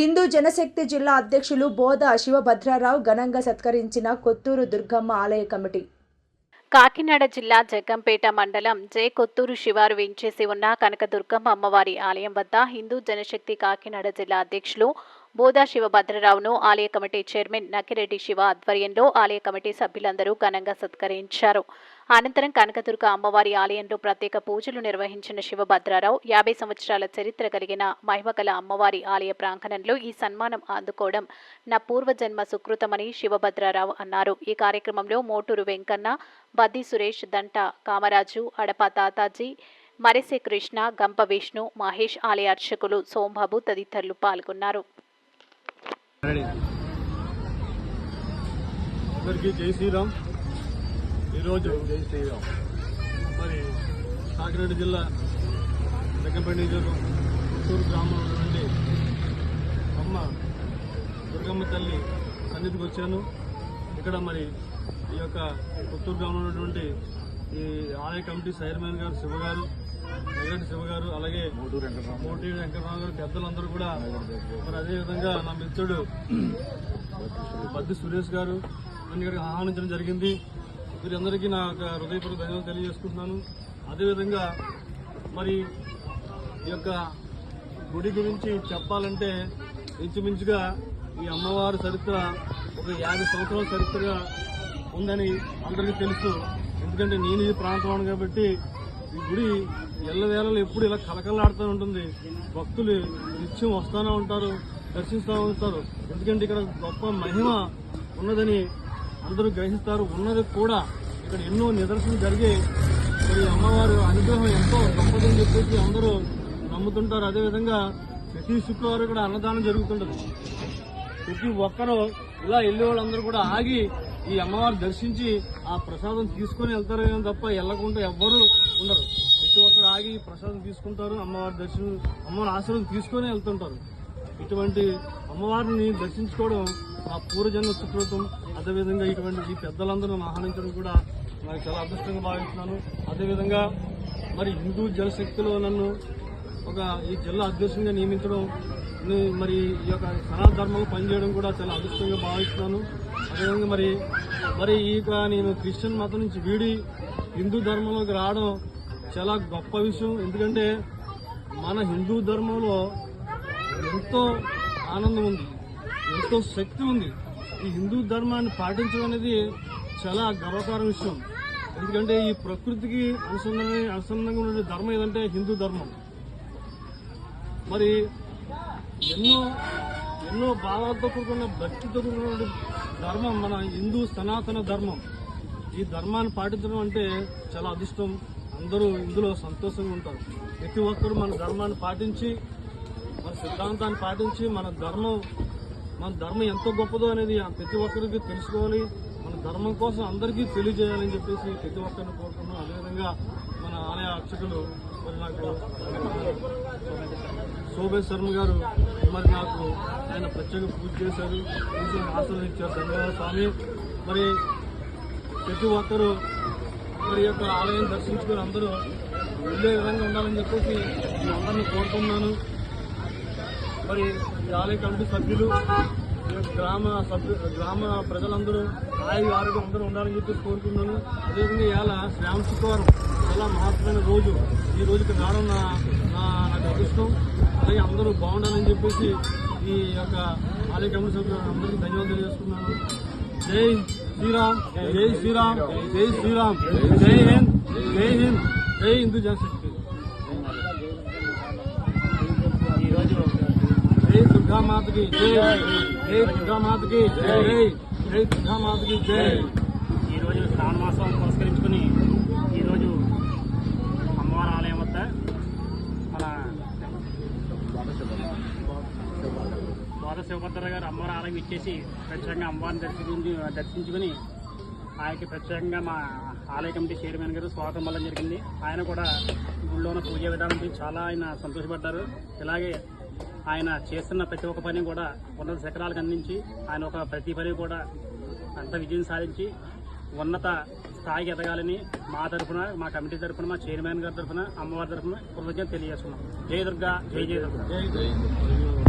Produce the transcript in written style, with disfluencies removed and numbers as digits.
హిందూ జనశక్తి జిల్లా అధ్యక్షులు బోద శివభద్రారావు ఘనంగా సత్కరించిన కొత్తూరు దుర్గమ్మ ఆలయ కమిటీ. కాకినాడ జిల్లా జగ్గంపేట మండలం జే కొత్తూరు శివారు వేంచేసి ఉన్న కనకదుర్గమ్మ అమ్మవారి ఆలయం వద్ద హిందూ జనశక్తి కాకినాడ జిల్లా అధ్యక్షులు బోదా శివభద్రరావును ఆలయ కమిటీ చైర్మన్ నకిరెడ్డి శివ ఆధ్వర్యంలో ఆలయ కమిటీ సభ్యులందరూ ఘనంగా సత్కరించారు. అనంతరం కనకదుర్గ అమ్మవారి ఆలయంలో ప్రత్యేక పూజలు నిర్వహించిన శివభద్రరావు 50 సంవత్సరాల చరిత్ర కలిగిన మహిమగల అమ్మవారి ఆలయ ప్రాంగణంలో ఈ సన్మానం అందుకోవడం నా పూర్వజన్మ సుకృతమని శివభద్రరావు అన్నారు. ఈ కార్యక్రమంలో మోటూరు వెంకన్న, బద్ది సురేష్, దంట కామరాజు, అడప తాతాజీ, మరిసె కృష్ణ, గంప విష్ణు, మహేష్, ఆలయ అర్చకులు సోంబాబు తదితరులు పాల్గొన్నారు. జై శ్రీరామ్. ఈరోజు మరి కాకినాడ జిల్లా జగ్గంపేట నియోజకవర్గం కొత్తూరు గ్రామం నుండి అమ్మ దుర్గమ్మ తల్లి సన్నిధికి వచ్చాను. ఇక్కడ మరి ఈ యొక్క కొత్తూరు గ్రామంలో ఉన్నటువంటి ఈ ఆలయ కమిటీ చైర్మన్ గారు శివ గారు, నగిరెడ్డి శివ గారు, అలాగే మోటూరు వెంకటరావు గారు, పెద్దలందరూ కూడా మరి అదేవిధంగా నా మిత్రుడు బద్ది సురేష్ గారు ఇక్కడికి ఆహ్వానించడం జరిగింది. వీరందరికీ నా హృదయపూర్వక ధన్యవాదాలు తెలియజేసుకుంటున్నాను. అదేవిధంగా మరి ఈ యొక్క గుడి గురించి చెప్పాలంటే ఇంచుమించుగా ఈ అమ్మవారి చరిత్ర ఒక 50 సంవత్సరాల చరిత్రగా ఉందని అందరికీ తెలుసు. ఎందుకంటే నేను ఈ ప్రాంతం కాబట్టి ఈ గుడి ఎల్లవేళలో ఎప్పుడు ఇలా కలకలాడుతూ ఉంటుంది. భక్తులు నిత్యం వస్తూనే ఉంటారు, దర్శిస్తూ ఉంటారు. ఎందుకంటే ఇక్కడ గొప్ప మహిమ ఉన్నదని అందరూ గ్రహిస్తారు. ఉన్నది కూడా ఇక్కడ ఎన్నో నిదర్శనలు జరిగి మరి అమ్మవారి అనుగ్రహం ఎంతో గొప్పదని చెప్పేసి అందరూ నమ్ముతుంటారు. అదేవిధంగా ప్రతి శుక్రవారం కూడా అన్నదానం జరుగుతుంటది. ప్రతి ఒక్కరూ ఇలా వెళ్ళే వాళ్ళందరూ కూడా ఆగి ఈ అమ్మవారు దర్శించి ఆ ప్రసాదం తీసుకుని వెళ్తారు తప్ప వెళ్ళకుండా ఎవ్వరూ ఉండరు. ప్రతి ఒక్కరు ఆగి ప్రసాదం తీసుకుంటారు, అమ్మవారి దర్శనం, అమ్మవారి ఆశీర్వాదం తీసుకొని వెళ్తుంటారు. ఇటువంటి అమ్మవారిని దర్శించుకోవడం ఆ పూర్వజన్మ సుకృతం. అదేవిధంగా ఇటువంటి ఈ పెద్దలందరూ ఆహ్వానించడం కూడా నాకు చాలా అదృష్టంగా భావిస్తున్నాను. అదేవిధంగా మరి హిందూ జనశక్తిలో నన్ను ఒక ఈ జిల్లా అధ్యక్షునిగా నియమించడం, మరి ఈ యొక్క సనాతన ధర్మంలో పనిచేయడం కూడా చాలా అదృష్టంగా భావిస్తున్నాను. అదేవిధంగా మరి నేను క్రిస్టియన్ మతం నుంచి వీడి హిందూ ధర్మంలోకి రావడం చాలా గొప్ప విషయం. ఎందుకంటే మన హిందూ ధర్మంలో ఎంతో ఆనందం ఉంది, ఎంతో శక్తి ఉంది. ఈ హిందూ ధర్మాన్ని పాటించడం అనేది చాలా గర్వకార విషయం. ఎందుకంటే ఈ ప్రకృతికి అనుసంధానంగా ఉండే ధర్మం ఏదంటే హిందూ ధర్మం. మరి ఎన్నో భావాలతో కూడుకున్న, భక్తితో కూడుకున్న ధర్మం మన హిందూ సనాతన ధర్మం. ఈ ధర్మాన్ని పాటించడం అంటే చాలా అదృష్టం. అందరూ ఇందులో సంతోషంగా ఉంటారు. ప్రతి ఒక్కరు మన ధర్మాన్ని పాటించి, మన సిద్ధాంతాన్ని పాటించి మన ధర్మం ఎంతో గొప్పదో అనేది ప్రతి ఒక్కరికి తెలుసుకోవాలి. మన ధర్మం కోసం అందరికీ తెలియజేయాలని చెప్పేసి ప్రతి ఒక్కరిని కోరుతున్నాం. అదేవిధంగా మన ఆలయ అర్చకులు మరి నాకు శోభేష్ శర్మ గారు మరి నాకు ఆయన ప్రత్యేక పూజ చేశారు, ఆశీర్వదించారు. ధన్యవాదాలు స్వామి. మరి ప్రతి ఒక్కరూ మరి యొక్క ఆలయం దర్శించుకొని అందరూ వెళ్ళే విధంగా ఉండాలని చెప్పేసి నేను అందరినీ కోరుతున్నాను. మరి ఈ ఆలయ కమిటీ సభ్యులు, గ్రామ ప్రజలందరూ ఆరోగ్యం అందరూ ఉండాలని చెప్పేసి కోరుకున్నాను. అదేవిధంగా ఇవాళ శ్రావణ శుక్రవారం చాలా మహత్తమైన రోజు. ఈ రోజుకి రావడం నాకు అదృష్టం. అలాగే అందరూ బాగుండాలని చెప్పేసి ఈ యొక్క ఆలయ కమిటీ సభ్యులు అందరికీ ధన్యవాదాలు తెలియజేస్తున్నాను. జై శ్రీరామ్, జై శ్రీరామ్, జై శ్రీరామ్, జై హింద్, జై హింద్, జై హిందూ జనశక్తి. జై దుర్గామాతకి జై, జై దుర్గామాతకి జై, జై దుర్గామాతకి జై. ఈరోజు శ్రావణ మాసం పురస్కరించుకుని ఈరోజు అమ్మవారి ఆలయం వద్ద మన బోదా శివభద్ర గారు అమ్మవారి ఆలయం ఇచ్చేసి ప్రత్యేకంగా అమ్మవారిని దర్శించుకుని ఆయనకి ప్రత్యేకంగా మా ఆలయ కమిటీ చైర్మన్ గారు స్వాగతం వల్ల జరిగింది. ఆయన కూడా గుళ్ళో ఉన్న పూజ విధానం గురించి చాలా ఆయన సంతోషపడ్డారు. ఇలాగే ఆయన చేస్తున్న ప్రతి ఒక్క పని కూడా ఉన్నత శిఖరాలకు అందించి ఆయన ప్రతి పని కూడా అంత విజయం సాధించి ఉన్నత స్థాయికి ఎదగాలని మా తరఫున, మా కమిటీ తరఫున, మా చైర్మన్ గారి తరఫున, అమ్మవారి తరఫున కృతజ్ఞతలు తెలియజేస్తున్నాం. జై దుర్గా, జై జై దుర్గా.